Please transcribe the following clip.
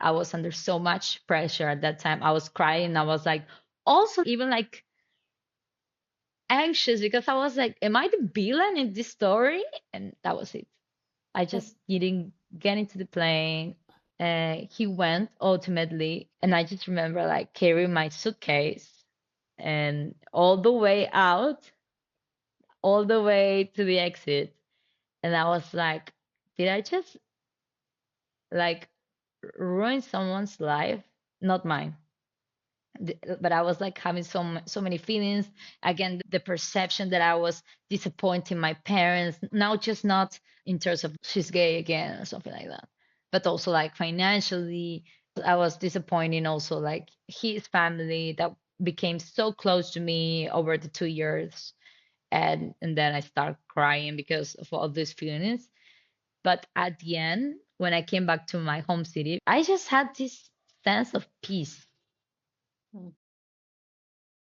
I was under so much pressure at that time. I was crying. I was like, also even like anxious because I was like, am I the villain in this story? And that was it. I just didn't get into the plane. He went ultimately, and I just remember like carrying my suitcase and all the way out, all the way to the exit. And I was like, did I just like ruin someone's life? Not mine. But I was like having so many feelings. Again, the perception that I was disappointing my parents, now just not in terms of she's gay again or something like that, but also like financially, I was disappointing also like his family that became so close to me over the 2 years, and then I started crying because of all these feelings. But at the end, when I came back to my home city, I just had this sense of peace.